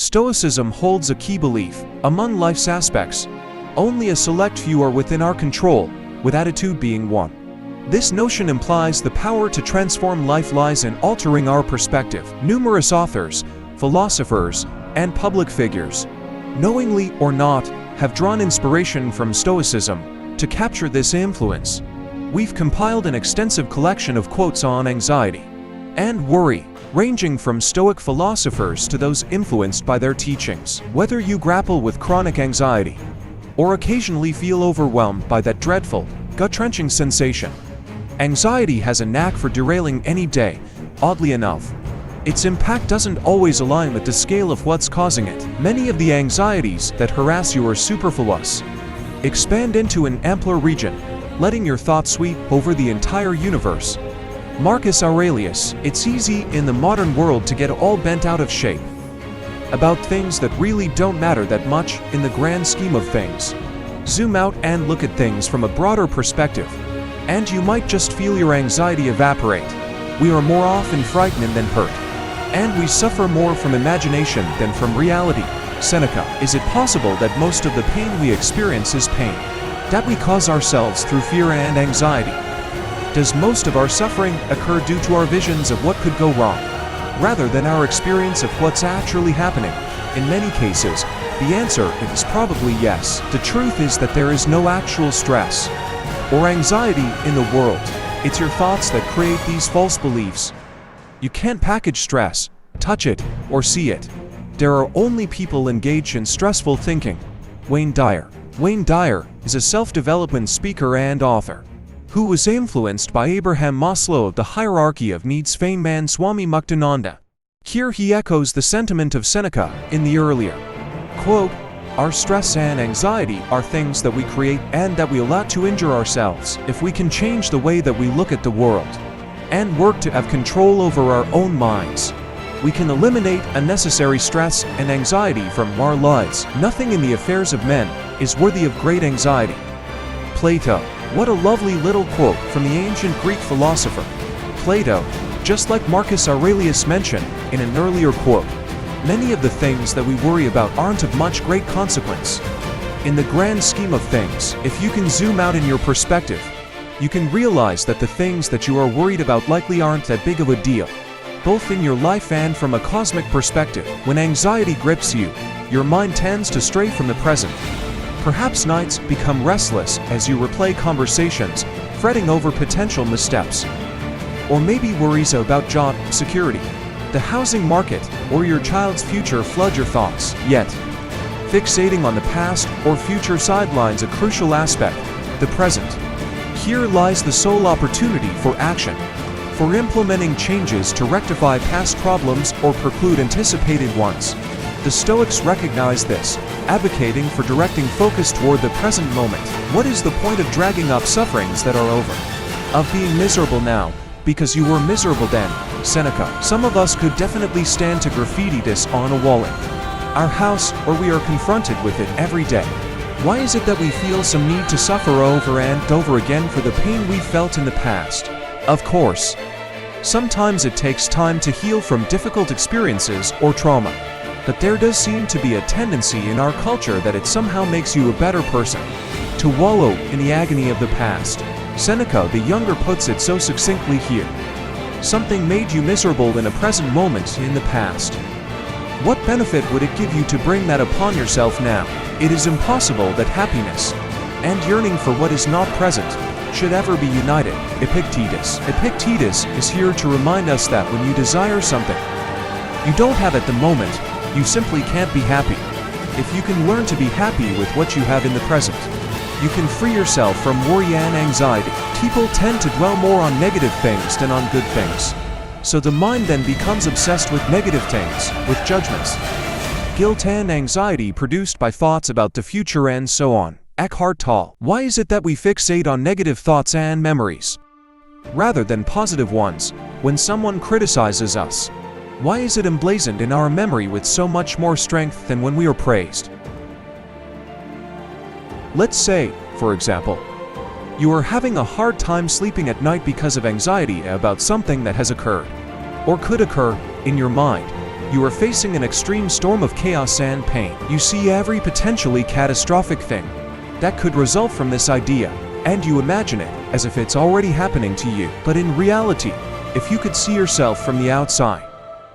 Stoicism holds a key belief: among life's aspects, only a select few are within our control, with attitude being one. This notion implies the power to transform life lies in altering our perspective. Numerous authors, philosophers, and public figures, knowingly or not, have drawn inspiration from Stoicism to capture this influence. We've compiled an extensive collection of quotes on anxiety and worry, ranging from Stoic philosophers to those influenced by their teachings. Whether you grapple with chronic anxiety or occasionally feel overwhelmed by that dreadful, gut-wrenching sensation, anxiety has a knack for derailing any day. Oddly enough, its impact doesn't always align with the scale of what's causing it. Many of the anxieties that harass you are superfluous. Expand into an ampler region, letting your thoughts sweep over the entire universe. Marcus Aurelius. It's easy in the modern world to get all bent out of shape about things that really don't matter that much in the grand scheme of things. Zoom out and look at things from a broader perspective, and you might just feel your anxiety evaporate. We are more often frightened than hurt, and we suffer more from imagination than from reality. Seneca. Is it possible that most of the pain we experience is pain that we cause ourselves through fear and anxiety? Does most of our suffering occur due to our visions of what could go wrong, rather than our experience of what's actually happening? In many cases, the answer is probably yes. The truth is that there is no actual stress or anxiety in the world. It's your thoughts that create these false beliefs. You can't package stress, touch it, or see it. There are only people engaged in stressful thinking. Wayne Dyer. Wayne Dyer is a self-development speaker and author who was influenced by Abraham Maslow of the hierarchy of needs fame man Swami Muktananda. Here he echoes the sentiment of Seneca in the earlier quote, "Our stress and anxiety are things that we create and that we allow to injure ourselves. If we can change the way that we look at the world and work to have control over our own minds, we can eliminate unnecessary stress and anxiety from our lives. Nothing in the affairs of men is worthy of great anxiety." Plato. What a lovely little quote from the ancient Greek philosopher Plato. Just like Marcus Aurelius mentioned in an earlier quote, many of the things that we worry about aren't of much great consequence. In the grand scheme of things, if you can zoom out in your perspective, you can realize that the things that you are worried about likely aren't that big of a deal, both in your life and from a cosmic perspective. When anxiety grips you, your mind tends to stray from the present. Perhaps nights become restless as you replay conversations, fretting over potential missteps. Or maybe worries about job security, the housing market, or your child's future flood your thoughts. Yet, fixating on the past or future sidelines a crucial aspect, the present. Here lies the sole opportunity for action, for implementing changes to rectify past problems or preclude anticipated ones. The Stoics recognize this, advocating for directing focus toward the present moment. What is the point of dragging up sufferings that are over? Of being miserable now, because you were miserable then? Seneca. Some of us could definitely stand to graffiti this on a wall in our house, or we are confronted with it every day. Why is it that we feel some need to suffer over and over again for the pain we felt in the past? Of course, sometimes it takes time to heal from difficult experiences or trauma. But there does seem to be a tendency in our culture that it somehow makes you a better person to wallow in the agony of the past. Seneca the Younger puts it so succinctly here. Something made you miserable in a present moment in the past. What benefit would it give you to bring that upon yourself now? It is impossible that happiness and yearning for what is not present should ever be united. Epictetus. Epictetus is here to remind us that when you desire something you don't have at the moment, you simply can't be happy. If you can learn to be happy with what you have in the present, you can free yourself from worry and anxiety. People tend to dwell more on negative things than on good things. So the mind then becomes obsessed with negative things, with judgments, guilt and anxiety produced by thoughts about the future and so on. Eckhart Tolle. Why is it that we fixate on negative thoughts and memories rather than positive ones when someone criticizes us? Why is it emblazoned in our memory with so much more strength than when we are praised? Let's say, for example, you are having a hard time sleeping at night because of anxiety about something that has occurred, or could occur, in your mind. You are facing an extreme storm of chaos and pain. You see every potentially catastrophic thing that could result from this idea, and you imagine it as if it's already happening to you. But in reality, if you could see yourself from the outside,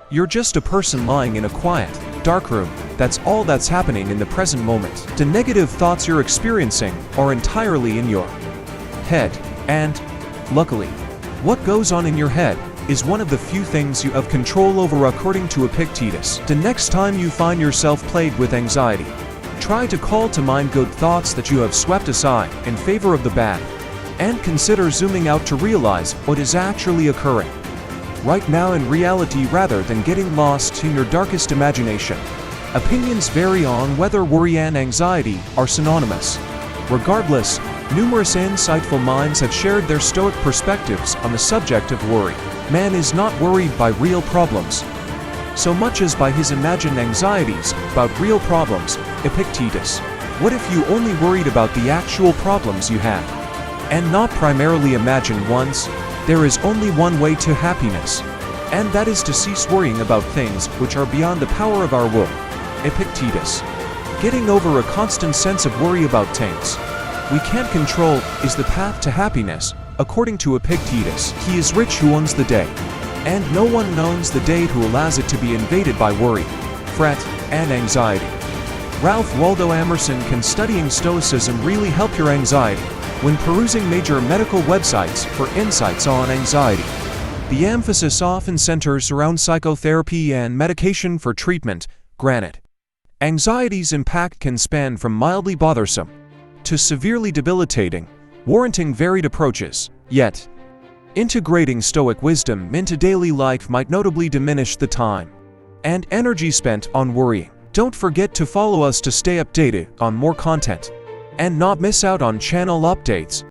you're just a person lying in a quiet, dark room. That's all that's happening in the present moment. The negative thoughts you're experiencing are entirely in your head, and, luckily, what goes on in your head is one of the few things you have control over according to Epictetus. The next time you find yourself plagued with anxiety, try to call to mind good thoughts that you have swept aside in favor of the bad, and consider zooming out to realize what is actually occurring right now in reality rather than getting lost in your darkest imagination. Opinions vary on whether worry and anxiety are synonymous. Regardless, numerous insightful minds have shared their Stoic perspectives on the subject of worry. Man is not worried by real problems so much as by his imagined anxieties about real problems. Epictetus. What if you only worried about the actual problems you have, and not primarily imagined ones? There is only one way to happiness, and that is to cease worrying about things which are beyond the power of our will. Epictetus. Getting over a constant sense of worry about things we can't control is the path to happiness, according to Epictetus. He is rich who owns the day, and no one knows the day who allows it to be invaded by worry, fret, and anxiety. Ralph Waldo Emerson. Can studying Stoicism really help your anxiety? When perusing major medical websites for insights on anxiety, the emphasis often centers around psychotherapy and medication for treatment. Granted, anxiety's impact can span from mildly bothersome to severely debilitating, warranting varied approaches. Yet, integrating Stoic wisdom into daily life might notably diminish the time and energy spent on worrying. Don't forget to follow us to stay updated on more content and not miss out on channel updates.